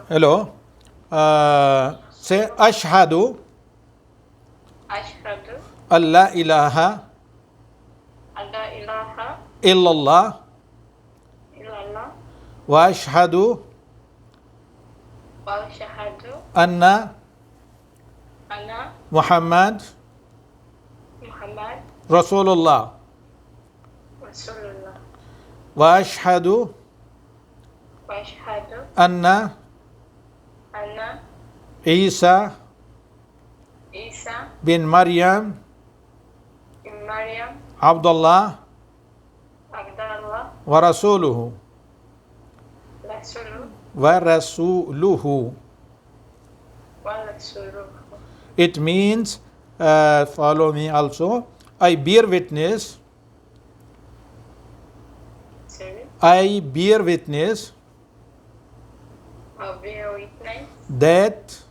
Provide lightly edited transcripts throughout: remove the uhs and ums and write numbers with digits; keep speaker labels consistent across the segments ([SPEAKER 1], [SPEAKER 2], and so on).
[SPEAKER 1] Hello. Say Ashhadu
[SPEAKER 2] Ashhadu
[SPEAKER 1] an la ilaha
[SPEAKER 2] an la ilaha
[SPEAKER 1] illallah
[SPEAKER 2] illallah
[SPEAKER 1] wa ashhadu
[SPEAKER 2] wa ashhadu
[SPEAKER 1] anna
[SPEAKER 2] anna
[SPEAKER 1] Muhammad
[SPEAKER 2] Muhammad
[SPEAKER 1] Rasulullah
[SPEAKER 2] Rasulullah
[SPEAKER 1] wa ashhadu
[SPEAKER 2] wa ashhadu
[SPEAKER 1] anna
[SPEAKER 2] anna
[SPEAKER 1] Isa
[SPEAKER 2] Isa
[SPEAKER 1] bin Maryam
[SPEAKER 2] bin Maryam
[SPEAKER 1] Abdullah
[SPEAKER 2] Abdullah
[SPEAKER 1] wa rasuluhu
[SPEAKER 2] Rasuluh
[SPEAKER 1] wa rasuluhu.
[SPEAKER 2] wa Rasuluh.
[SPEAKER 1] It means, follow me also. I bear witness.
[SPEAKER 2] Sorry.
[SPEAKER 1] I bear witness
[SPEAKER 2] I'll bear witness
[SPEAKER 1] that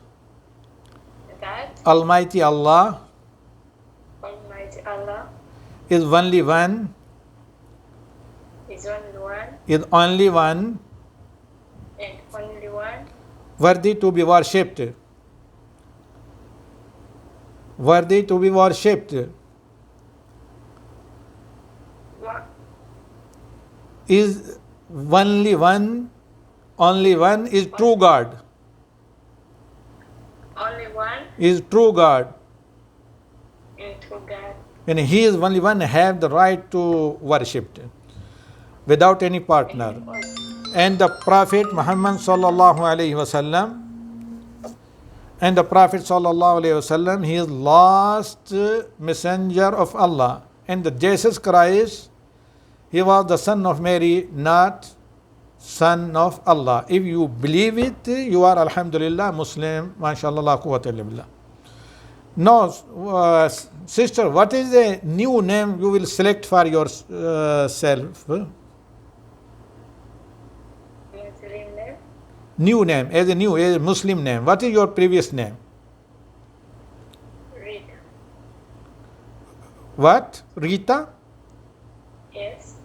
[SPEAKER 2] that
[SPEAKER 1] Almighty Allah
[SPEAKER 2] Almighty Allah
[SPEAKER 1] is only one,
[SPEAKER 2] is only one
[SPEAKER 1] is only one,
[SPEAKER 2] and only one,
[SPEAKER 1] worthy to be worshipped. Worthy to be worshipped
[SPEAKER 2] one,
[SPEAKER 1] is only one is true God.
[SPEAKER 2] only one
[SPEAKER 1] Is true God.
[SPEAKER 2] into God.
[SPEAKER 1] And He is only one have the right to worship without any partner. And the Prophet Muhammad sallallahu alaihi wasallam, and the Prophet sallallahu alaihi wasallam, he is last messenger of Allah. And the Jesus Christ, he was the son of Mary, not son of Allah. If you believe it, you are alhamdulillah Muslim, mashallah, la quwwata illa billah. No, sister, what is the new name you will select for yourself?
[SPEAKER 2] Muslim name
[SPEAKER 1] New name, as a Muslim name. What is your previous name?
[SPEAKER 2] Rita.
[SPEAKER 1] What? Rita?
[SPEAKER 2] Yes.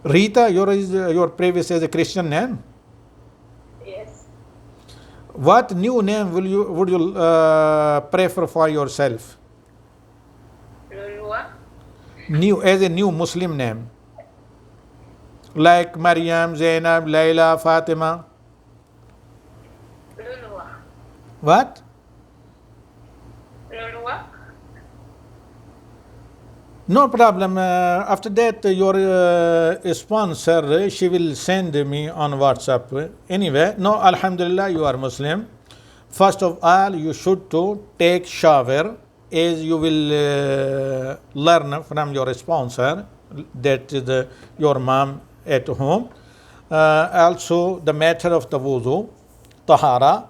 [SPEAKER 1] Rita, your previous as a Christian name.
[SPEAKER 2] Yes.
[SPEAKER 1] What new name would you prefer for yourself?
[SPEAKER 2] Lulua.
[SPEAKER 1] New, as a new Muslim name, like Maryam, Zainab, Layla, Fatima.
[SPEAKER 2] Lulua.
[SPEAKER 1] What?
[SPEAKER 2] Lulua.
[SPEAKER 1] No problem. After that, your sponsor, she will send me on WhatsApp. Anyway, no, alhamdulillah, you are Muslim. First of all, you should to take shower, as you will learn from your sponsor, that is your mom at home. Also, the matter of the wudu, tahara.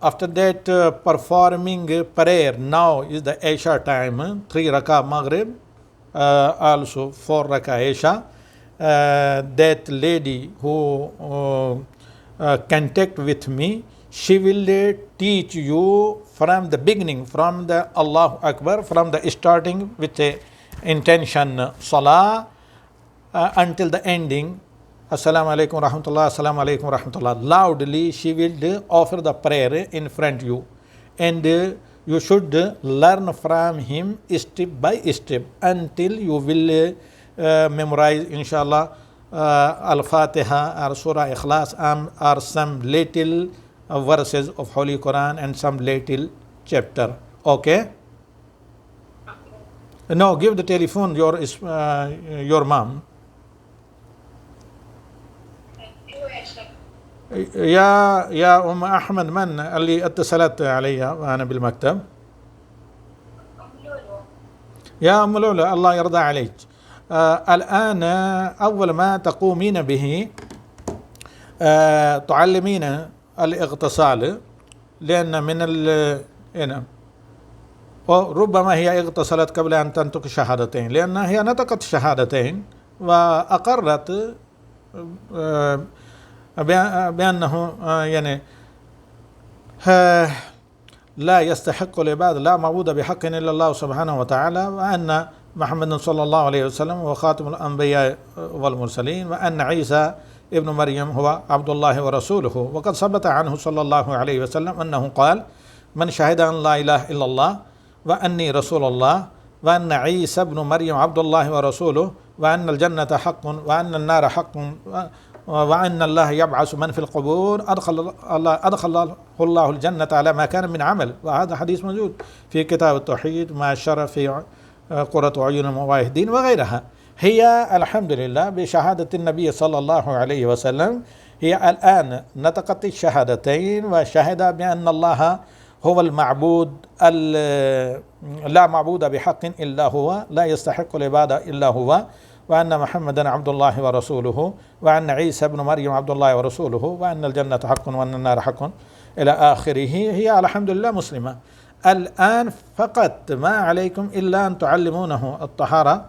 [SPEAKER 1] After that, performing prayer. Now is the Isha time, 3 rakah Maghrib. Also 4 rakah Isha. That lady who contact with me, she will teach you from the beginning, from the Allahu Akbar, from the starting with the intention Salah until the ending. Assalamu alaikum rahmatullah, assalamu alaikum rahmatullah. Loudly she will offer the prayer in front of you, and you should learn from him step by step until you will memorize, inshallah, Al-Fatiha or Surah Ikhlas or some little verses of Holy Quran and some little chapter. Okay? Now give the telephone your mom. يا أم أحمد، من اللي اتصلت علي وأنا بالمكتب؟ يا أم Lulu, الله يرضى عليك. الآن أول ما تقومين به تعلمين الاغتسال، لأن من هنا ربما هي اغتسلت قبل أن تنطق الشهادتين، لأنها هي نطقت الشهادتين وأقرت بأنه يعني لا يستحق العباد، لا معبود بحق إلا الله سبحانه وتعالى، وأن محمد صلى الله عليه وسلم هو خاتم الأنبياء والمرسلين، وأن عيسى ابن مريم هو عبد الله ورسوله. وقد ثبت عنه صلى الله عليه وسلم أنه قال: من شهد أن لا إله إلا الله وأني رسول الله وأن عيسى ابن مريم عبد الله ورسوله وأن الجنة حق وأن النار حق وأن الله يبعث من في القبور أدخل الله الجنة على ما كان من عمل. وهذا حديث موجود في كتاب التوحيد مع الشرف في قرة عيون الموحدين وغيرها. هي الحمد لله بشهادة النبي صلى الله عليه وسلم هي الآن نطقت الشهادتين وشهد بأن الله هو المعبود لا معبود بحق إلا هو، لا يستحق العبادة إلا هو، وأن محمدا عبد الله ورسوله، وأن عيسى ابن مريم عبد الله ورسوله، وأن الجنة حق وأن النار حق إلى آخره. هي الحمد لله مسلمة. الآن فقط ما عليكم إلا أن تعلمونه الطهارة،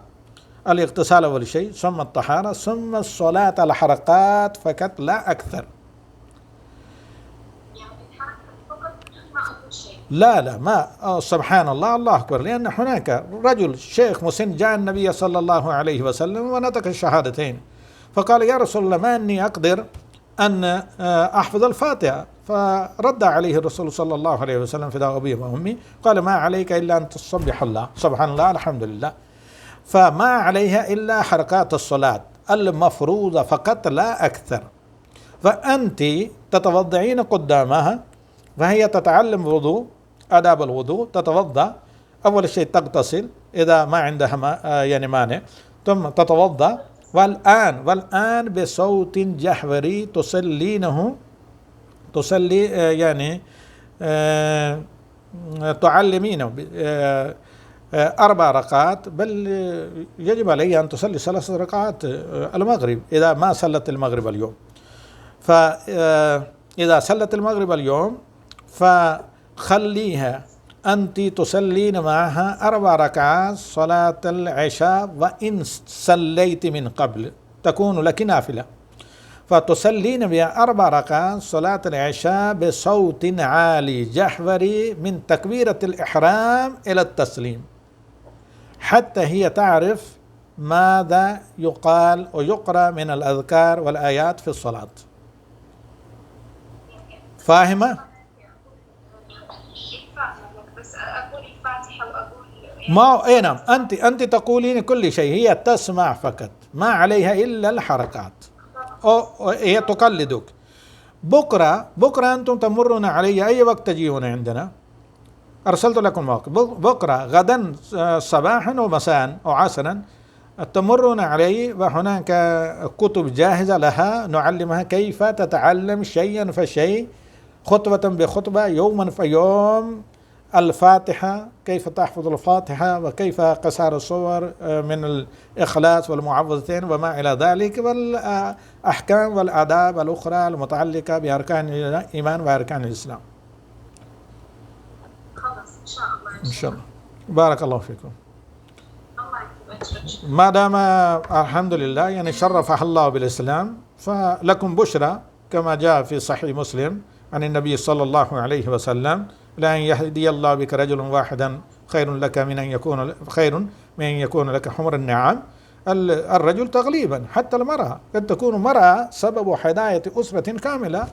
[SPEAKER 1] الاغتسال أول شيء، ثم الطهارة، ثم الصلاة على حركات فقط لا أكثر. لا ما سبحان الله الله أكبر. لأن هناك رجل شيخ مسن جاء النبي صلى الله عليه وسلم ونطق الشهادتين، فقال: يا رسول الله ما أني أقدر أن أحفظ الفاتحة. فرد عليه الرسول صلى الله عليه وسلم: فداء أبي وأمي، قال: ما عليك إلا أن تسبح الله سبحان الله الحمد لله. فما عليها إلا حركات الصلاة المفروضة فقط لا أكثر. فأنت تتوضعين قدامها فهي تتعلم وضوء، آداب الوضوء، تتوضأ. أول شيء تغتسل إذا ما عندها مانع، ثم تتوضأ. والآن بصوت جهوري تصلي تعلمينه 4 ركعات، بل يجب عليها أن تصلي 3 ركعات المغرب إذا ما صلت المغرب اليوم. فإذا صلت المغرب اليوم فخليها أنت تصلين معها 4 ركعات صلاة العشاء، وإن صليت من قبل تكون لك نافلة، فتصلين بها 4 ركعات صلاة العشاء بصوت عالي جهوري من تكبيرة الإحرام إلى التسليم، حتى هي تعرف ماذا يقال ويقرأ من الأذكار والآيات في الصلاة. فاهمة؟ ما نعم، أنت تقولين كل شيء، هي تسمع فقط، ما عليها إلا الحركات، هي تقلدك. بكرة أنتم تمرون علي أي وقت تجيون عندنا، أرسلت لكم موقع. بكرة غدا صباحا ومساء أو عصرا تمرون علي، وهناك كتب جاهزة لها نعلمها كيف تتعلم شيئا فشيء، خطوة بخطوة، يوما فيوم. الفاتحة، كيف تحفظ الفاتحة، وكيف قصار الصور من الإخلاص والمعوذتين وما إلى ذلك، والأحكام والآداب الأخرى المتعلقة بأركان الإيمان وأركان الإسلام.
[SPEAKER 2] خلاص إن شاء الله.
[SPEAKER 1] إن شاء الله. بارك الله فيكم. ما دام الحمد لله شرفها الله بالإسلام، فلكم بشرى كما جاء في صحيح مسلم عن النبي صلى الله عليه وسلم: لأن يهدي الله بك رجل واحدا خير من أن يكون لك حمر النعم. الرجل تغليبا، حتى المرأة قد تكون مرأة سبب هداية أسرة كاملة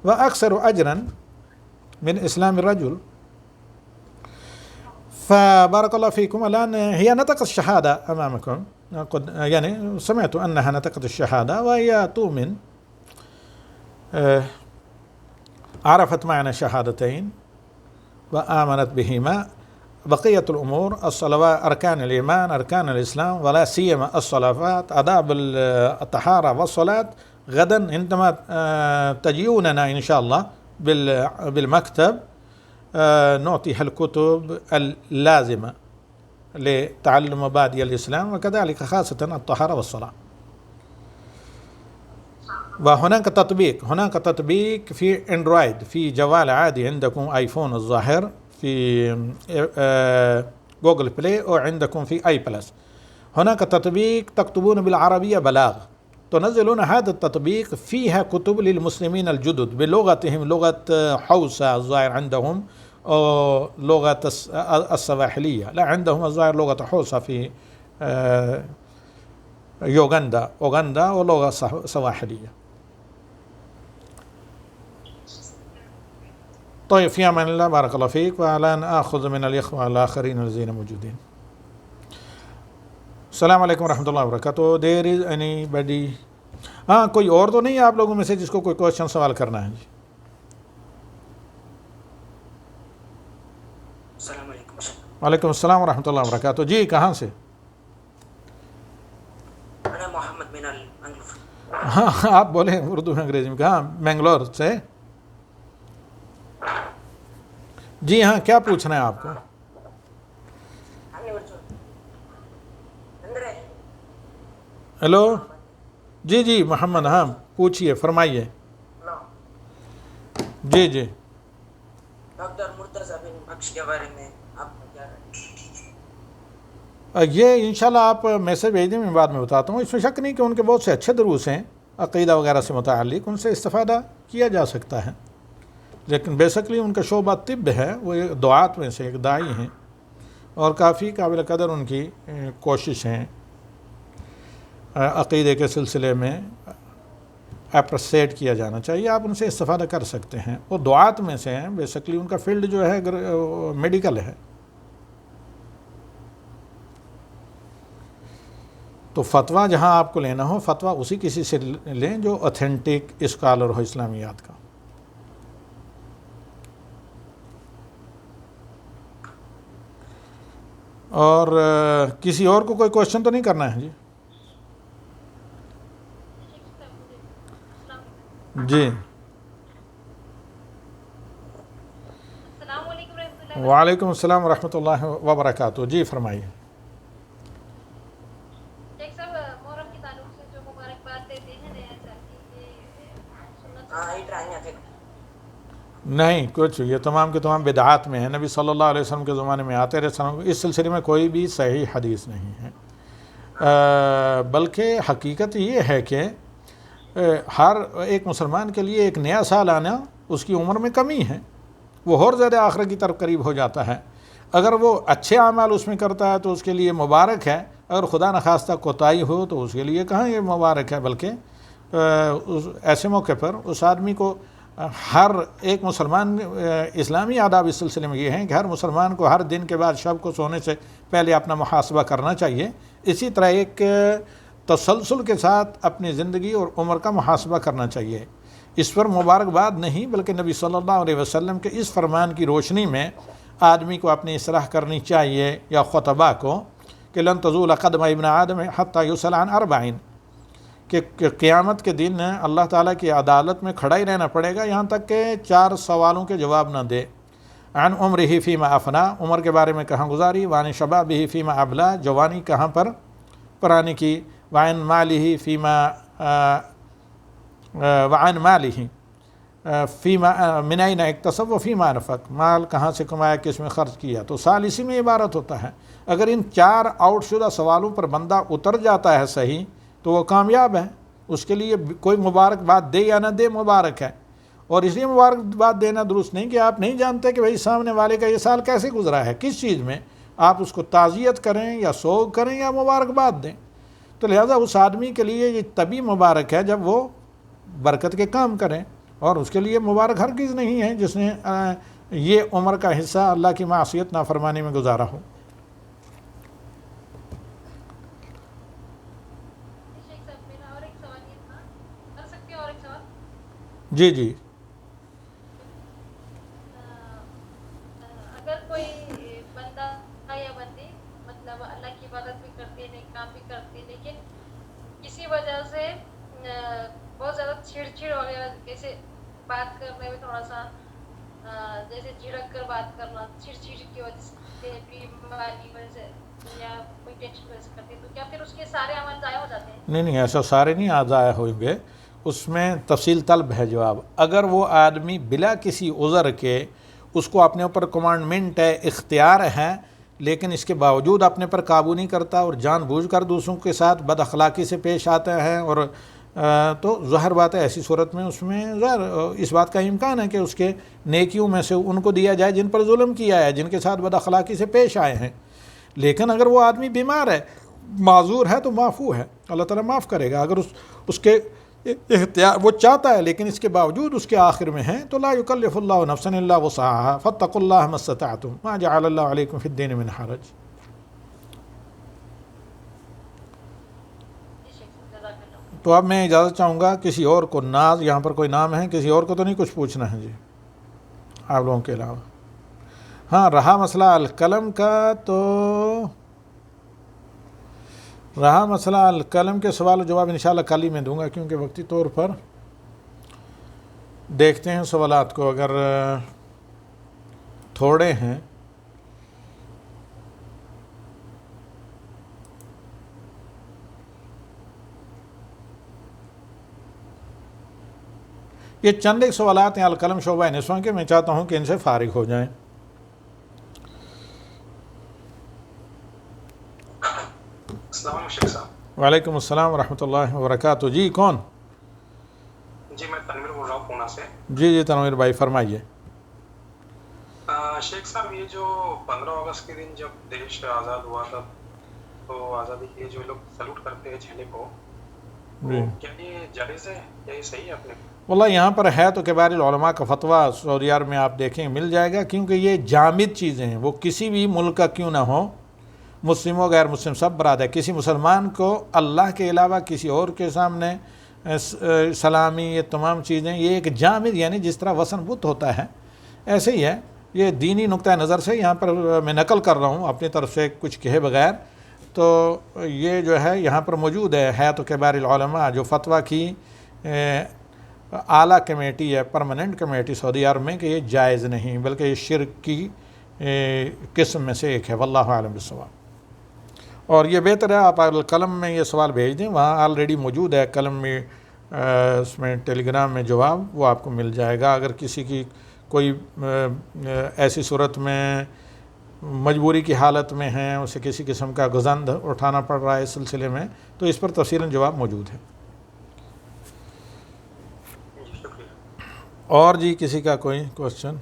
[SPEAKER 1] وأكثر أجرا من إسلام الرجل. فبارك الله فيكم. الآن هي نطقت الشهادة أمامكم، سمعت أنها نطقت الشهادة وهي تؤمن، عرفت معنى الشهادتين وآمنت بهما. بقية الأمور الصلوات، أركان الإيمان، أركان الإسلام، ولا سيما الصلوات، آداب الطهارة والصلاة، غدا عندما تجيوننا إن شاء الله بالمكتب نعطيها الكتب اللازمة لتعلم مبادئ الإسلام، وكذلك خاصة الطهارة والصلاة. وهناك تطبيق في اندرويد، في جوال عادي عندكم ايفون الظاهر، في جوجل بلاي، او عندكم في اي بلس. هناك تطبيق تكتبون بالعربية بلاغ، تنزلون هذا التطبيق، فيها كتب للمسلمين الجدد بلغتهم، لغة حوسة الظاهر عندهم، أو لغة السواحلية، لا عندهم الظاهر لغة حوسة في أوغندا ولغة سواحلية. طيب في امان الله بارك الله فيك والان اخذ من الاخوه الاخرين الذين موجودين. السلام علیکم ورحمۃ اللہ وبرکاتہ. دیر از اینی بڈی؟ ہاں کوئی اور تو نہیں ہے آپ لوگوں میں سے جس کو کوئی کوشچن سوال کرنا ہے؟ جی
[SPEAKER 3] السلام علیکم.
[SPEAKER 1] وعلیکم السلام ورحمۃ اللہ وبرکاتہ. جی کہاں سے؟
[SPEAKER 3] انا محمد من المنگلور.
[SPEAKER 1] ہاں آپ بولیں اردو میں انگریزی میں. کہاں؟ بنگلور سے. جی ہاں کیا پوچھنا ہے آپ کو؟ ہیلو جی جی محمد، ہاں پوچھیے فرمائیے. جی جی
[SPEAKER 3] ڈاکٹر مرتضی بن بخش کے بارے میں آپ کو کیا رائے؟
[SPEAKER 1] یہ انشاءاللہ آپ میسج بھیج دیں، میں بعد میں بتاتا ہوں. اس میں شک نہیں کہ ان کے بہت سے اچھے دروس ہیں عقیدہ وغیرہ سے متعلق، ان سے استفادہ کیا جا سکتا ہے. لیکن بیسکلی ان کا شعبہ طب ہے، وہ دعات میں سے ایک داعی ہیں اور کافی قابل قدر ان کی کوشش ہیں عقیدے کے سلسلے میں. اپریسیٹ کیا جانا چاہیے. آپ ان سے استفادہ کر سکتے ہیں. وہ دعات میں سے ہیں، بیسکلی ان کا فیلڈ جو ہے میڈیکل ہے. تو فتویٰ جہاں آپ کو لینا ہو، فتویٰ اسی کسی سے لیں جو اوتھینٹک اسکالر ہو اسلامیات کا. اور کسی اور کو کوئی کوشچن تو نہیں کرنا ہے؟ جی جی
[SPEAKER 4] السلام علیکم رحمۃ اللہ.
[SPEAKER 1] وعلیکم السلام ورحمۃ اللہ وبرکاتہ. جی فرمائیے.
[SPEAKER 4] شیخ صاحب محرم کے تعلق سے جو مبارکباد دیتے ہیں نیا سال کی، یہ سنت
[SPEAKER 3] ہاں یہ ٹرائیں تھے.
[SPEAKER 1] نہیں کچھ، یہ تمام کے تمام بدعات میں ہیں. نبی صلی اللہ علیہ وسلم کے زمانے میں آتے رہے. اس سلسلے میں کوئی بھی صحیح حدیث نہیں ہے. بلکہ حقیقت یہ ہے کہ ہر ایک مسلمان کے لیے ایک نیا سال آنا اس کی عمر میں کمی ہے. وہ اور زیادہ آخرت کی طرف قریب ہو جاتا ہے. اگر وہ اچھے اعمال اس میں کرتا ہے تو اس کے لیے مبارک ہے. اگر خدا نخواستہ کوتاہی ہو تو اس کے لیے کہاں یہ مبارک ہے. بلکہ ایسے موقع پر اس آدمی کو ہر ایک مسلمان، اسلامی آداب اس سلسلے میں یہ ہیں کہ ہر مسلمان کو ہر دن کے بعد شب کو سونے سے پہلے اپنا محاسبہ کرنا چاہیے. اسی طرح ایک تسلسل کے ساتھ اپنی زندگی اور عمر کا محاسبہ کرنا چاہیے. اس پر مبارکباد نہیں بلکہ نبی صلی اللہ علیہ وسلم کے اس فرمان کی روشنی میں آدمی کو اپنی اصلاح کرنی چاہیے، یا خطبہ کو، کہ لن تزول قدم ابن آدم حتی یسأل عن 40، کہ قیامت کے دن اللہ تعالیٰ کی عدالت میں کھڑا ہی رہنا پڑے گا یہاں تک کہ 4 سوالوں کے جواب نہ دے. عن عمرہ فیما افنا، عمر کے بارے میں کہاں گزاری. وعن شبابہ فیما ابلا، جوانی کہاں پر پرانی کی. وعن مالہ فیما وعن مالہ فیما من این اکتسب وفیما انفق، مال کہاں سے کمایا، کس میں خرچ کیا. تو سال اسی میں عبارت ہوتا ہے. اگر ان 4 آؤٹ شدہ سوالوں پر بندہ اتر جاتا ہے صحیح تو وہ کامیاب ہے. اس کے لیے کوئی مبارکباد دے یا نہ دے مبارک ہے. اور اس لیے مبارکباد دینا درست نہیں کہ آپ نہیں جانتے کہ بھائی سامنے والے کا یہ سال کیسے گزرا ہے، کس چیز میں. آپ اس کو تعزیت کریں یا سوگ کریں یا مبارکباد دیں. تو لہذا اس آدمی کے لیے یہ تبھی مبارک ہے جب وہ برکت کے کام کریں. اور اس کے لیے مبارک ہرگز نہیں ہے جس نے یہ عمر کا حصہ اللہ کی معصیت نافرمانی میں گزارا ہو.
[SPEAKER 4] شیخ صاحب میرا اور ایک سوال یہ تھا، کر سکتے اور ایک سوال؟
[SPEAKER 1] جی جی
[SPEAKER 4] اگر کوئی بندہ یا بندی مطلب اللہ کی عبادت بھی کرتے ہیں، کام بھی کرتے ہیں، لیکن کسی وجہ سے بہت زیادہ چھڑ وغیرہ، جیسے بات کرنے میں تھوڑا سا جیسے جھڑک کر بات کرنا، چھڑ کی وجہ سے، بیماری وجہ سے یا کوئی ٹینشن وجہ سے کرتے ہیں، تو کیا پھر اس کے سارے عمل ضائع ہو جاتے ہیں؟
[SPEAKER 1] نہیں ایسا سارے نہیں ضائع ہوئیں گے. اس میں تفصیل طلب ہے جواب. اگر وہ آدمی بلا کسی عذر کے، اس کو اپنے اوپر کمانڈمنٹ ہے، اختیار ہے، لیکن اس کے باوجود اپنے پر قابو نہیں کرتا اور جان بوجھ کر دوسروں کے ساتھ بد اخلاقی سے پیش آتا ہے، اور تو ظاہر بات ہے ایسی صورت میں اس میں ظاہر اس بات کا امکان ہے کہ اس کے نیکیوں میں سے ان کو دیا جائے جن پر ظلم کیا ہے، جن کے ساتھ بد اخلاقی سے پیش آئے ہیں. لیکن اگر وہ آدمی بیمار ہے، معذور ہے، تو معفو ہے، اللہ تعالیٰ معاف کرے گا. اگر اس کے اختیار وہ چاہتا ہے لیکن اس کے باوجود اس کے آخر میں ہیں تو لا یکلف اللہ نفسا الا وسعها فاتقوا اللہ ما استطعتم ما جعل اللہ علیکم فی الدین من حرج. تو اب میں اجازت چاہوں گا کسی اور کو ناز یہاں پر کوئی نام ہے کسی اور کو تو نہیں کچھ پوچھنا ہے جی آپ لوگوں کے علاوہ. ہاں رہا مسئلہ القلم کا تو رہا مسئلہ القلم کے سوال و جواب انشاءاللہ کل ہی میں دوں گا کیونکہ وقتی طور پر دیکھتے ہیں سوالات کو اگر تھوڑے ہیں یہ چند ایک سوالات ہیں القلم شعبہ نسواں کے میں چاہتا ہوں کہ ان سے فارغ ہو جائیں.
[SPEAKER 5] السلام علیکم شیخ صاحب.
[SPEAKER 1] وعلیکم السلام ورحمۃ اللہ وبرکاتہ. جی کون؟
[SPEAKER 5] جی میں تنویر بول رہا ہوں پونا سے.
[SPEAKER 1] جی تنویر بھائی فرمائیے.
[SPEAKER 5] شیخ صاحب یہ جو 15 اگست کے دن جب دیش آزاد ہوا تھا تو آزادی کے جو لوگ سلوٹ کرتے ہیں جھنڈے کو کیا یہ جائز ہے یا یہ صحیح ہے اپنے؟
[SPEAKER 1] واللہ یہاں پر ہے تو کبار العلماء کا فتویٰ سعودی عرب میں آپ دیکھیں مل جائے گا کیونکہ یہ جامد چیزیں ہیں وہ کسی بھی ملک کا کیوں نہ ہو مسلم و غیر مسلم سب برابر ہے. کسی مسلمان کو اللہ کے علاوہ کسی اور کے سامنے سلامی یہ تمام چیزیں یہ ایک جامد یعنی جس طرح وثن بت ہوتا ہے ایسے ہی ہے. یہ دینی نقطہ نظر سے یہاں پر میں نقل کر رہا ہوں اپنی طرف سے کچھ کہے بغیر تو یہ جو ہے یہاں پر موجود ہے تو کبار العلماء جو فتویٰ کی اعلیٰ کمیٹی ہے پرماننٹ کمیٹی سعودی عرب میں کہ یہ جائز نہیں بلکہ یہ شرک کی قسم میں سے ایک ہے. واللہ اعلم بالصواب. اور یہ بہتر ہے آپ قلم میں یہ سوال بھیج دیں وہاں آلریڈی موجود ہے قلم میں اس میں ٹیلی گرام میں جواب وہ آپ کو مل جائے گا. اگر کسی کی کوئی ایسی صورت میں مجبوری کی حالت میں ہیں اسے کسی قسم کا گزند اٹھانا پڑ رہا ہے اس سلسلے میں تو اس پر تفصیلاً جواب موجود ہے. اور جی کسی کا کوئی کوشچن؟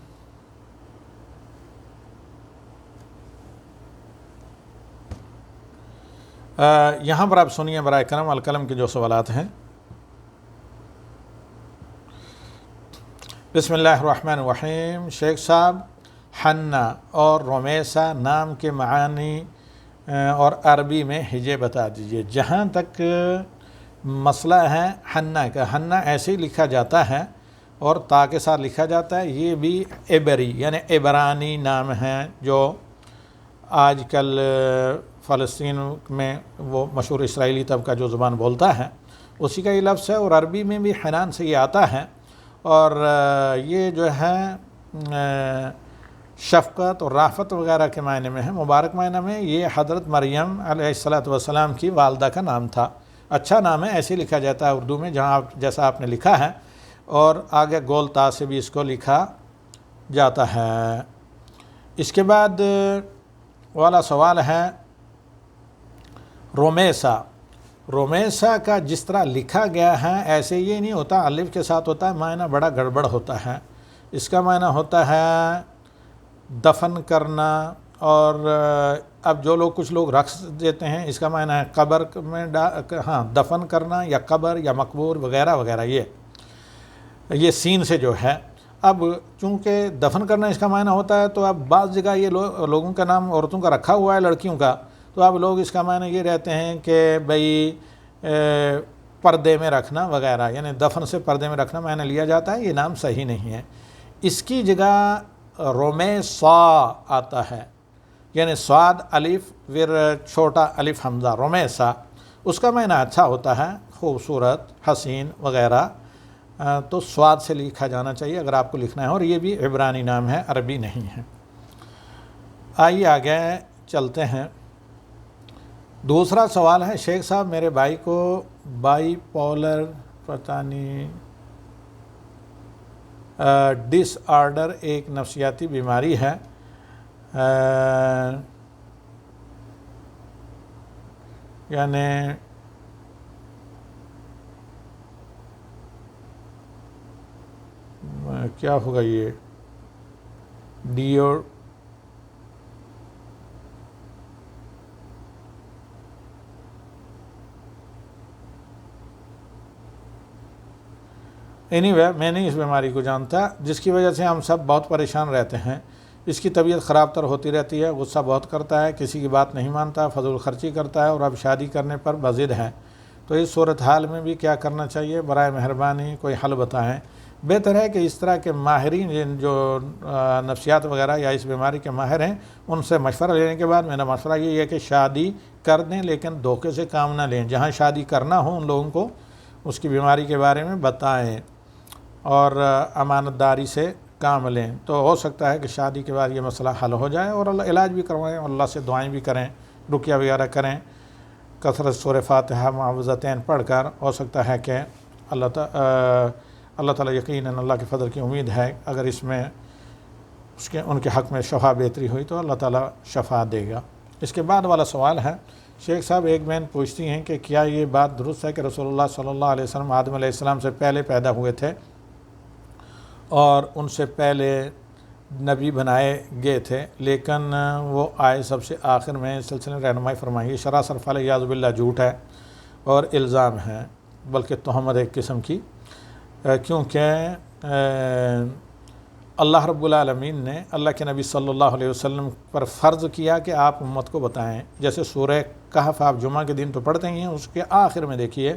[SPEAKER 1] یہاں پر آپ سنیے برائے کرم القلم کے جو سوالات ہیں. بسم اللہ الرحمن الرحیم. شیخ صاحب حنا اور رومیسا نام کے معانی اور عربی میں ہجے بتا دیجئے. جہاں تک مسئلہ ہے حنا کا حنا ایسے ہی لکھا جاتا ہے اور تا کے ساتھ لکھا جاتا ہے. یہ بھی عبری یعنی عبرانی نام ہیں جو آج کل فلسطین میں وہ مشہور اسرائیلی طبقہ جو زبان بولتا ہے اسی کا یہ لفظ ہے اور عربی میں بھی حنان سے یہ آتا ہے. اور یہ جو ہے شفقت اور رافت وغیرہ کے معنی میں ہے. مبارک معنی میں یہ حضرت مریم علیہ السلام کی والدہ کا نام تھا. اچھا نام ہے ایسے لکھا جاتا ہے اردو میں جہاں جیسا آپ نے لکھا ہے اور آگے گول تا سے بھی اس کو لکھا جاتا ہے. اس کے بعد والا سوال ہے رومیسا کا جس طرح لکھا گیا ہے ایسے یہ نہیں ہوتا الف کے ساتھ ہوتا ہے معنی بڑا گڑبڑ ہوتا ہے. اس کا معنی ہوتا ہے دفن کرنا اور اب جو لوگ کچھ لوگ رقص دیتے ہیں اس کا معنی ہے قبر میں دفن کرنا یا قبر یا مقبور وغیرہ وغیرہ. یہ سین سے جو ہے اب چونکہ دفن کرنا اس کا معنی ہوتا ہے تو اب بعض جگہ یہ لوگوں کا نام عورتوں کا رکھا ہوا ہے لڑکیوں کا تو اب لوگ اس کا معنی یہ رہتے ہیں کہ بھئی پردے میں رکھنا وغیرہ یعنی دفن سے پردے میں رکھنا معنی لیا جاتا ہے. یہ نام صحیح نہیں ہے. اس کی جگہ رومیسا آتا ہے یعنی صاد الف پھر چھوٹا الف حمزہ رومیسا. اس کا معنی اچھا ہوتا ہے خوبصورت حسین وغیرہ تو سواد سے لکھا جانا چاہیے اگر آپ کو لکھنا ہے اور یہ بھی عبرانی نام ہے عربی نہیں ہے. آئیے آگے چلتے ہیں. دوسرا سوال ہے شیخ صاحب میرے بھائی کو بائی پولر پتہ نہیں ڈس آرڈر ایک نفسیاتی بیماری ہے یعنی کیا ہوگا یہ اینی وے میں نہیں اس بیماری کو جانتا، جس کی وجہ سے ہم سب بہت پریشان رہتے ہیں۔ اس کی طبیعت خراب تر ہوتی رہتی ہے، غصہ بہت کرتا ہے، کسی کی بات نہیں مانتا، فضول خرچی کرتا ہے، اور اب شادی کرنے پر بضد ہے۔ تو اس صورتحال میں بھی کیا کرنا چاہیے؟ برائے مہربانی کوئی حل بتائیں۔ بہتر ہے کہ اس طرح کے ماہرین جو نفسیات وغیرہ یا اس بیماری کے ماہر ہیں، ان سے مشورہ لینے کے بعد میرا مشورہ یہ ہے کہ شادی کر دیں، لیکن دھوکے سے کام نہ لیں۔ جہاں شادی کرنا ہو ان لوگوں کو اس کی بیماری کے بارے میں بتائیں اور امانت داری سے کام لیں، تو ہو سکتا ہے کہ شادی کے بعد یہ مسئلہ حل ہو جائے، اور اللہ علاج بھی کروائیں، اللہ سے دعائیں بھی کریں، رقیہ وغیرہ کریں، کثرت سورہ فاتحہ معوذتین پڑھ کر ہو سکتا ہے کہ اللہ تعالیٰ یقیناً اللہ کے فضل کی امید ہے، اگر اس میں ان کے حق میں شفا بہتری ہوئی تو اللہ تعالیٰ شفا دے گا۔ اس کے بعد والا سوال ہے، شیخ صاحب ایک بہن پوچھتی ہیں کہ کیا یہ بات درست ہے کہ رسول اللہ صلی اللہ علیہ وسلم آدم علیہ السلام سے پہلے پیدا ہوئے تھے اور ان سے پہلے نبی بنائے گئے تھے، لیکن وہ آئے سب سے آخر میں؟ اس سلسلے میں رہنمائی فرمائیے۔ سراسر فالیاذ باللہ جھوٹ ہے اور الزام ہے، بلکہ تہمت ایک قسم کی، کیونکہ اللہ رب العالمین نے اللہ کے نبی صلی اللہ علیہ وسلم پر فرض کیا کہ آپ امت کو بتائیں۔ جیسے سورہ کہف آپ جمعہ کے دن تو پڑھتے ہی ہیں، اس کے آخر میں دیکھیے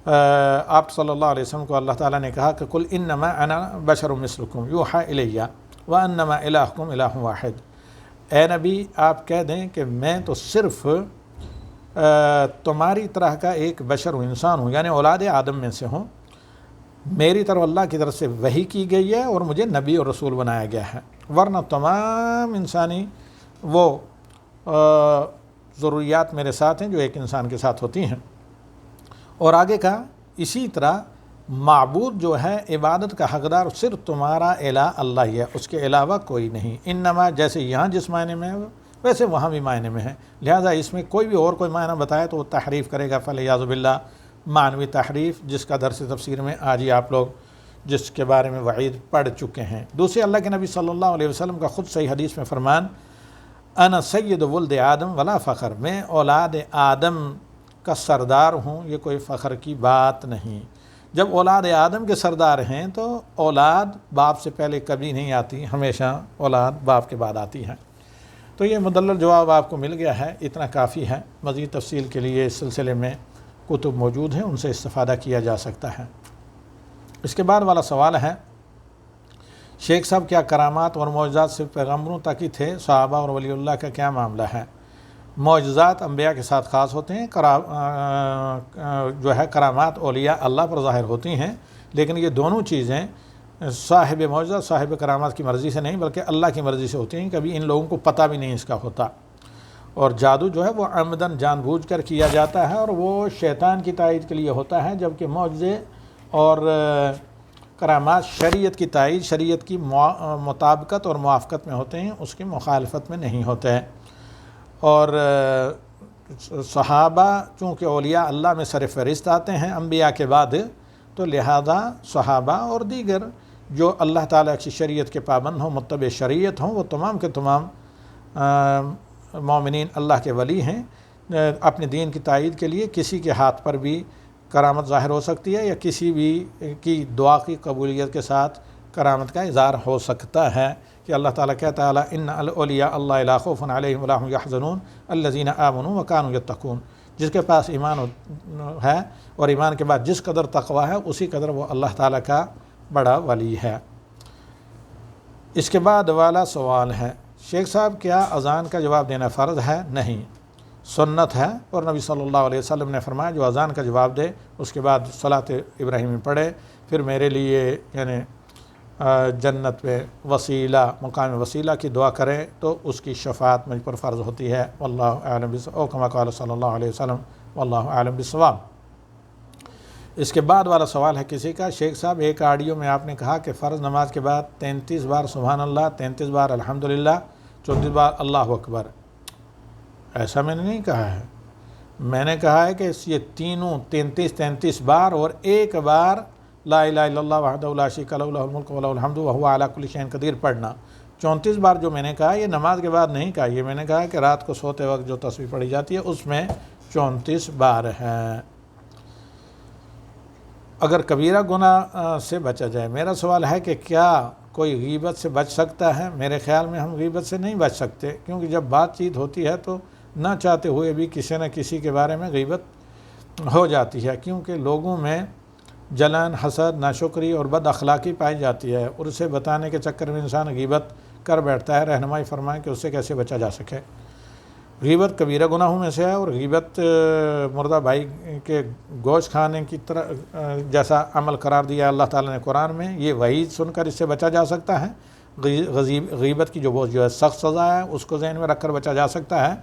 [SPEAKER 1] آپ صلی اللہ علیہ وسلم کو اللہ تعالیٰ نے کہا کہ قل انما انا بشر مثلکم یوحی الی وانما الہکم الہ واحد۔ اے نبی آپ کہہ دیں کہ میں تو صرف تمہاری طرح کا ایک بشر ہوں، انسان ہوں، یعنی اولاد آدم میں سے ہوں، میری طرف اللہ کی طرف سے وحی کی گئی ہے اور مجھے نبی اور رسول بنایا گیا ہے، ورنہ تمام انسانی وہ ضروریات میرے ساتھ ہیں جو ایک انسان کے ساتھ ہوتی ہیں۔ اور آگے کہا اسی طرح معبود جو ہے عبادت کا حقدار صرف تمہارا الہ اللہ ہی ہے، اس کے علاوہ کوئی نہیں۔ انما جیسے یہاں جس معنی میں ہے ویسے وہاں بھی معنی میں ہے، لہٰذا اس میں کوئی بھی اور کوئی معنی بتائے تو وہ تحریف کرے گا، فلیعوذ باللہ معنوی تحریف، جس کا درس تفسیر میں آج ہی آپ لوگ جس کے بارے میں وعید پڑھ چکے ہیں۔ دوسرے اللہ کے نبی صلی اللہ علیہ وسلم کا خود صحیح حدیث میں فرمان، انا سید ولد آدم ولا فخر، میں اولاد آدم کا سردار ہوں، یہ کوئی فخر کی بات نہیں۔ جب اولاد آدم کے سردار ہیں تو اولاد باپ سے پہلے کبھی نہیں آتی، ہمیشہ اولاد باپ کے بعد آتی ہے۔ تو یہ مدلل جواب آپ کو مل گیا ہے، اتنا کافی ہے۔ مزید تفصیل کے لیے اس سلسلے میں کتب موجود ہیں، ان سے استفادہ کیا جا سکتا ہے۔ اس کے بعد والا سوال ہے، شیخ صاحب کیا کرامات اور معجزات صرف پیغمبروں تک ہی تھے؟ صحابہ اور ولی اللہ کا کیا معاملہ ہے؟ معجزات انبیاء کے ساتھ خاص ہوتے ہیں، جو ہے کرامات اولیاء اللہ پر ظاہر ہوتی ہیں، لیکن یہ دونوں چیزیں صاحب معجزہ صاحب کرامات کی مرضی سے نہیں بلکہ اللہ کی مرضی سے ہوتی ہیں، کبھی ان لوگوں کو پتہ بھی نہیں اس کا ہوتا۔ اور جادو جو ہے وہ عمدن جان بوجھ کر کیا جاتا ہے اور وہ شیطان کی تائید کے لیے ہوتا ہے، جبکہ معجزے اور کرامات شریعت کی تائید، شریعت کی مطابقت اور موافقت میں ہوتے ہیں، اس کی مخالفت میں نہیں ہوتے ہیں۔ اور صحابہ چونکہ اولیاء اللہ میں سر فہرست آتے ہیں انبیاء کے بعد، تو لہذا صحابہ اور دیگر جو اللہ تعالیٰ کی شریعت کے پابند ہوں، متبع شریعت ہوں، وہ تمام کے تمام مومنین اللہ کے ولی ہیں۔ اپنے دین کی تائید کے لیے کسی کے ہاتھ پر بھی کرامت ظاہر ہو سکتی ہے، یا کسی بھی کی دعا کی قبولیت کے ساتھ کرامت کا اظہار ہو سکتا ہے، کہ اللہ تعالیٰ کہتا ہے ان الاولیاء اللہ لا خوف علیہم ولا هم یحزنون الذین آمنوا وکانوا یتقون۔ جس کے پاس ایمان ہے اور ایمان کے بعد جس قدر تقوی ہے، اسی قدر وہ اللہ تعالیٰ کا بڑا ولی ہے۔ اس کے بعد والا سوال ہے، شیخ صاحب کیا اذان کا جواب دینا فرض ہے؟ نہیں، سنت ہے، اور نبی صلی اللہ علیہ وسلم نے فرمایا جو اذان کا جواب دے اس کے بعد صلاۃ ابراہیمی پڑھے، پھر میرے لیے یعنی جنت پہ وسیلہ مقام وسیلہ کی دعا کرے تو اس کی شفاعت مجھ پر فرض ہوتی ہے، واللہ اعلم او کما قال صلی اللہ علیہ وسلم واللہ اعلم بالصواب۔ اس کے بعد والا سوال ہے کسی کا، شیخ صاحب ایک آڈیو میں آپ نے کہا کہ فرض نماز کے بعد 33 بار سبحان اللہ، 33 بار الحمدللہ، 34 بار اللہ اکبر۔ ایسا میں نے نہیں کہا ہے، میں نے کہا ہے کہ یہ تینوں 33 بار اور ایک بار لا الہ الا اللہ وحدہ لا شریک لہ لہ الملک و لہ الحمد وہو علی کل شیء قدیر پڑھنا۔ 34 بار جو میں نے کہا یہ نماز کے بعد نہیں کہا، یہ میں نے کہا کہ رات کو سوتے وقت جو تسبیح پڑھی جاتی ہے اس میں 34 بار ہے۔ اگر کبیرہ گناہ سے بچا جائے. میرا سوال ہے کہ کیا کوئی غیبت سے بچ سکتا ہے؟ میرے خیال میں ہم غیبت سے نہیں بچ سکتے، کیونکہ جب بات چیت ہوتی ہے تو نہ چاہتے ہوئے بھی کسی نہ کسی کے بارے میں غیبت ہو جاتی ہے، کیونکہ لوگوں میں جلن، حسد، ناشکری اور بد اخلاقی پائی جاتی ہے، اور اسے بتانے کے چکر میں انسان غیبت کر بیٹھتا ہے. رہنمائی فرمائیں کہ اس سے کیسے بچا جا سکے. غیبت کبیرہ گناہوں میں سے ہے، اور غیبت مردہ بھائی کے گوشت کھانے کی طرح جیسا عمل قرار دیا اللہ تعالیٰ نے قرآن میں. یہ وعید سن کر اس سے بچا جا سکتا ہے. غیبت کی جو ہے سخت سزا ہے، اس کو ذہن میں رکھ کر بچا جا سکتا ہے.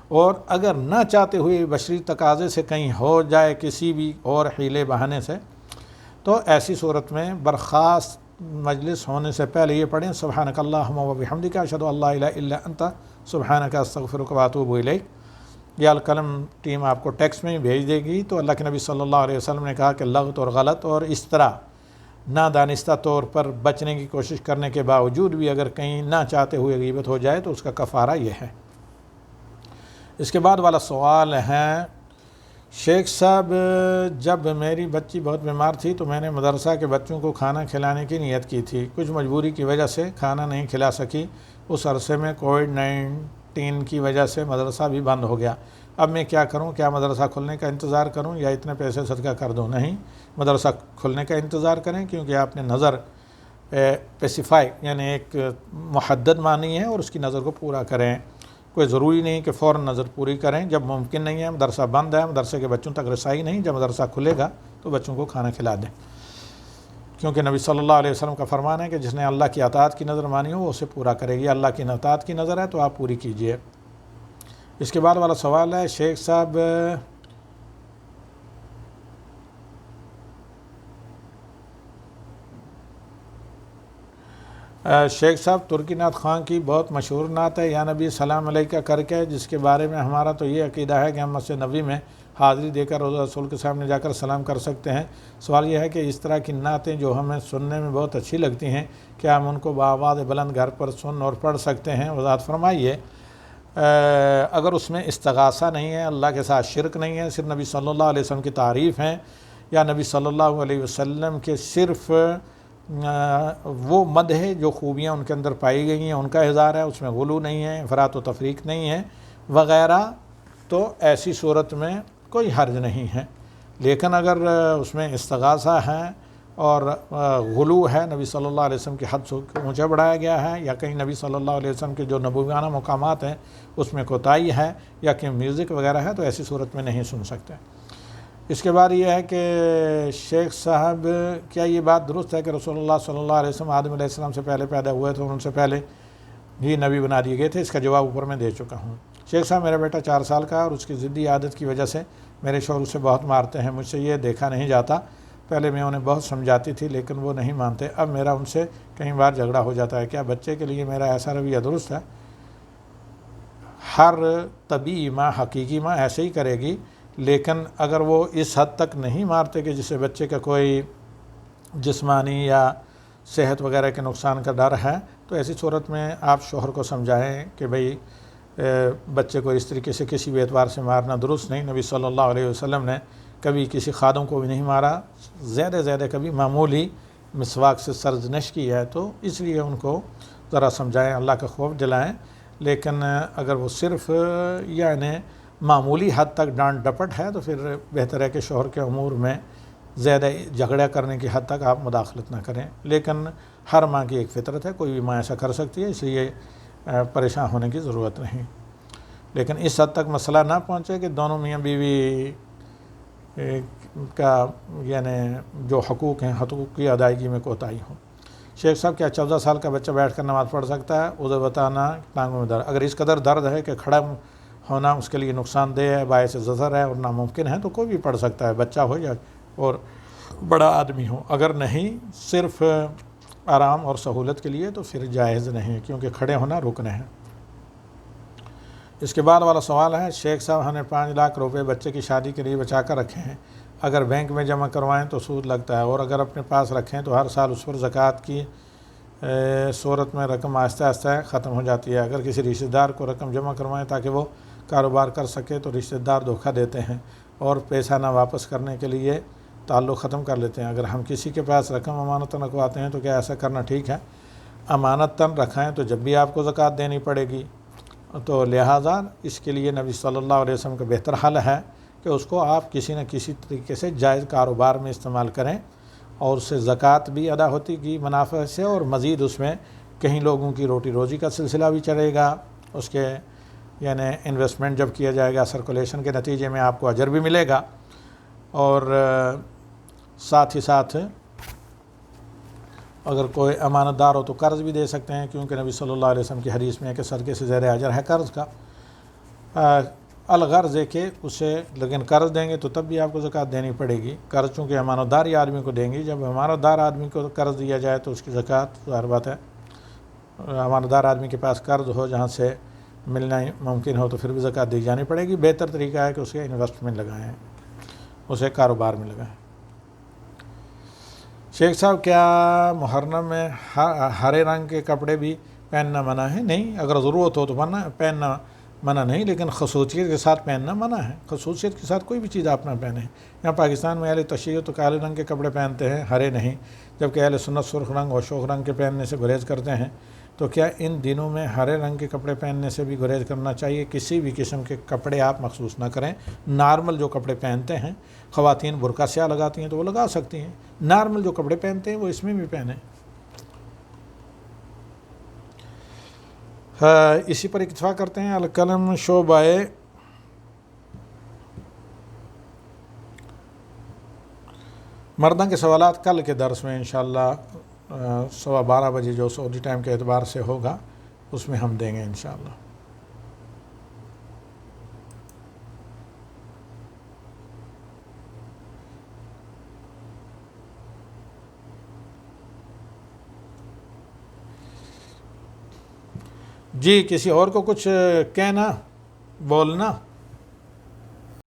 [SPEAKER 1] اور اگر نہ چاہتے ہوئے بشری تقاضے سے کہیں ہو جائے کسی بھی اور حیلے بہانے سے، تو ایسی صورت میں برخاست مجلس ہونے سے پہلے یہ پڑھیں سبحانک اللہم و بحمدک اشہد ان لا الہ الا انت سبحانک استغفرک و اتوب الیک. یہ القلم ٹیم آپ کو ٹیکسٹ میں ہی بھیج دے گی. تو اللہ کے نبی صلی اللہ علیہ وسلم نے کہا کہ لغت اور غلط اور اس طرح نادانستہ طور پر بچنے کی کوشش کرنے کے باوجود بھی اگر کہیں نہ چاہتے ہوئے غیبت ہو جائے تو اس کا کفارہ یہ ہے. اس کے بعد والا سوال ہے، شیخ صاحب جب میری بچی بہت بیمار تھی تو میں نے مدرسہ کے بچوں کو کھانا کھلانے کی نیت کی تھی. کچھ مجبوری کی وجہ سے کھانا نہیں کھلا سکی. اس عرصے میں کووڈ-19 کی وجہ سے مدرسہ بھی بند ہو گیا. اب میں کیا کروں؟ کیا مدرسہ کھلنے کا انتظار کروں یا اتنے پیسے صدقہ کر دوں؟ نہیں، مدرسہ کھلنے کا انتظار کریں، کیونکہ آپ نے نظر اسپیسیفائی یعنی ایک محدد مانی ہے، اور اس کی نظر کو پورا کریں. کوئی ضروری نہیں کہ فوراً نظر پوری کریں. جب ممکن نہیں ہے، مدرسہ بند ہے، مدرسے کے بچوں تک رسائی نہیں، جب مدرسہ کھلے گا تو بچوں کو کھانا کھلا دیں، کیونکہ نبی صلی اللہ علیہ وسلم کا فرمان ہے کہ جس نے اللہ کی اطاعت کی نظر مانی ہو وہ اسے پورا کرے گی. اللہ کی اطاعت کی نظر ہے تو آپ پوری کیجئے. اس کے بعد والا سوال ہے، شیخ صاحب ترکی نعت خواں کی بہت مشہور نعت ہے یا نبی سلام علیکہ کر کے، جس کے بارے میں ہمارا تو یہ عقیدہ ہے کہ ہم مسجد نبوی میں حاضری دے کر روضہ رسول کے سامنے جا کر سلام کر سکتے ہیں. سوال یہ ہے کہ اس طرح کی نعتیں جو ہمیں سننے میں بہت اچھی لگتی ہیں، کیا ہم ان کو بآواز بلند گھر پر سن اور پڑھ سکتے ہیں؟ وضاحت فرمائیے. اگر اس میں استغاثہ نہیں ہے، اللہ کے ساتھ شرک نہیں ہے، صرف نبی صلی اللہ علیہ وسلم کی تعریف ہیں، یا نبی صلی اللہ علیہ وسلم کے صرف وہ مدح جو خوبیاں ان کے اندر پائی گئی ہیں ان کا اظہار ہے، اس میں غلو نہیں ہے، افراط و تفریق نہیں ہے وغیرہ، تو ایسی صورت میں کوئی حرج نہیں ہے. لیکن اگر اس میں استغاثہ ہے اور غلو ہے، نبی صلی اللہ علیہ وسلم کی حد سے اونچا بڑھایا گیا ہے، یا کہیں نبی صلی اللہ علیہ وسلم کے جو نبویانہ مقامات ہیں اس میں کوتاہی ہے، یا کہیں میوزک وغیرہ ہے، تو ایسی صورت میں نہیں سن سکتے. اس کے بعد یہ ہے کہ شیخ صاحب کیا یہ بات درست ہے کہ رسول اللہ صلی اللہ علیہ وسلم آدم علیہ السلام سے پہلے پیدا ہوئے تھے اور ان سے پہلے ہی نبی بنا دیے گئے تھے؟ اس کا جواب اوپر میں دے چکا ہوں. شیخ صاحب میرا بیٹا 4 سال کا ہے اور اس کی ضدی عادت کی وجہ سے میرے شوہر اسے بہت مارتے ہیں. مجھ سے یہ دیکھا نہیں جاتا. پہلے میں انہیں بہت سمجھاتی تھی لیکن وہ نہیں مانتے. اب میرا ان سے کئی بار جھگڑا ہو جاتا ہے. کیا بچے کے لیے میرا ایسا رویہ درست ہے؟ ہر طبیعی ماں، حقیقی ماں ایسے ہی کرے گی، لیکن اگر وہ اس حد تک نہیں مارتے کہ جسے بچے کا کوئی جسمانی یا صحت وغیرہ کے نقصان کا ڈر ہے، تو ایسی صورت میں آپ شوہر کو سمجھائیں کہ بھئی بچے کو اس طریقے سے کسی بھی اعتبار سے مارنا درست نہیں. نبی صلی اللہ علیہ وسلم نے کبھی کسی خادم کو بھی نہیں مارا، زیادہ کبھی معمولی مسواک سے سرزنش کی ہے. تو اس لیے ان کو ذرا سمجھائیں، اللہ کا خوف دلائیں. لیکن اگر وہ صرف یعنی معمولی حد تک ڈانٹ ڈپٹ ہے تو پھر بہتر ہے کہ شوہر کے امور میں زیادہ جھگڑا کرنے کی حد تک آپ مداخلت نہ کریں. لیکن ہر ماں کی ایک فطرت ہے، کوئی بھی ماں ایسا کر سکتی ہے، اس لیے پریشان ہونے کی ضرورت نہیں. لیکن اس حد تک مسئلہ نہ پہنچے کہ دونوں میاں بیوی کا یعنی جو حقوق ہیں حقوق کی ادائیگی میں کوتاہی ہو. شیخ صاحب کیا 14 سال کا بچہ بیٹھ کر نماز پڑھ سکتا ہے؟ ادھر بتانا ٹانگوں میں درد. اگر اس قدر درد ہے کہ کھڑا ہونا اس کے لیے نقصان دہ ہے، باعث ضرر ہے اور ناممکن ہے، تو کوئی بھی پڑھ سکتا ہے، بچہ ہو یا اور بڑا آدمی ہو. اگر نہیں صرف آرام اور سہولت کے لیے تو پھر جائز نہیں، کیونکہ کھڑے ہونا رکن ہے. اس کے بعد والا سوال ہے، شیخ صاحب ہم نے 5 لاکھ روپے بچے کی شادی کے لیے بچا کر رکھے ہیں، اگر بینک میں جمع کروائیں تو سود لگتا ہے، اور اگر اپنے پاس رکھیں تو ہر سال اس پر زکوٰۃ کی صورت میں رقم آہستہ آہستہ ختم ہو جاتی ہے. اگر کسی رشتہ دار کو رقم جمع کروائیں تاکہ وہ کاروبار کر سکے تو رشتہ دار دھوکہ دیتے ہیں اور پیسہ نہ واپس کرنے کے لیے تعلق ختم کر لیتے ہیں. اگر ہم کسی کے پاس رقم امانتاً رکھواتے ہیں تو کیا ایسا کرنا ٹھیک ہے؟ امانتاً رکھائیں تو جب بھی آپ کو زکوٰۃ دینی پڑے گی. تو لہٰذا اس کے لیے نبی صلی اللہ علیہ وسلم کا بہتر حل ہے کہ اس کو آپ کسی نہ کسی طریقے سے جائز کاروبار میں استعمال کریں، اور اس سے زکوٰۃ بھی ادا ہوتی کی منافع سے، اور مزید اس میں کہیں لوگوں کی روٹی روزی کا سلسلہ بھی چلے گا. اس کے یعنی انویسٹمنٹ جب کیا جائے گا سرکولیشن کے نتیجے میں آپ کو اجر بھی ملے گا، اور ساتھ ہی ساتھ اگر کوئی امانت دار ہو تو قرض بھی دے سکتے ہیں، کیونکہ نبی صلی اللہ علیہ وسلم کی حدیث میں ہے کہ صدقے سے زیادہ اجر ہے قرض کا. الغرض ہے کہ اسے لیکن قرض دیں گے تو تب بھی آپ کو زکوٰۃ دینی پڑے گی. قرض چونکہ امانت دار آدمی کو دیں گی، جب امانت دار آدمی کو قرض دیا جائے تو اس کی زکوٰۃ ظاہر بات ہے. امانت دار آدمی کے پاس قرض ہو جہاں سے ملنا ممکن ہو تو پھر بھی زکوٰۃ دی جانی پڑے گی. بہتر طریقہ ہے کہ اسے انویسٹمنٹ لگائیں، اسے کاروبار میں لگائیں. شیخ صاحب کیا محرم میں ہرے رنگ کے کپڑے بھی پہننا منع ہے؟ نہیں، اگر ضرورت ہو تو پہننا منع نہیں، لیکن خصوصیت کے ساتھ پہننا منع ہے. خصوصیت کے ساتھ کوئی بھی چیز آپ نہ پہنیں. یہاں پاکستان میں اہل تشیع تو کالے رنگ کے کپڑے پہنتے ہیں، ہرے نہیں، جبکہ اہل سنت سرخ رنگ اور شوخ رنگ کے پہننے سے گریز کرتے ہیں. تو کیا ان دنوں میں ہرے رنگ کے کپڑے پہننے سے بھی گریز کرنا چاہیے؟ کسی بھی قسم کے کپڑے آپ مخصوص نہ کریں. نارمل جو کپڑے پہنتے ہیں، خواتین برقع سیاہ لگاتی ہیں تو وہ لگا سکتی ہیں، نارمل جو کپڑے پہنتے ہیں وہ اس میں بھی پہنیں. اسی پر اکتفا کرتے ہیں. القلم شعبہ مردوں کے سوالات کل کے درس میں انشاءاللہ 12:15 بجے جو سعودی ٹائم کے اعتبار سے ہوگا اس میں ہم دیں گے انشاءاللہ. جی کسی اور کو کچھ کہنا بولنا؟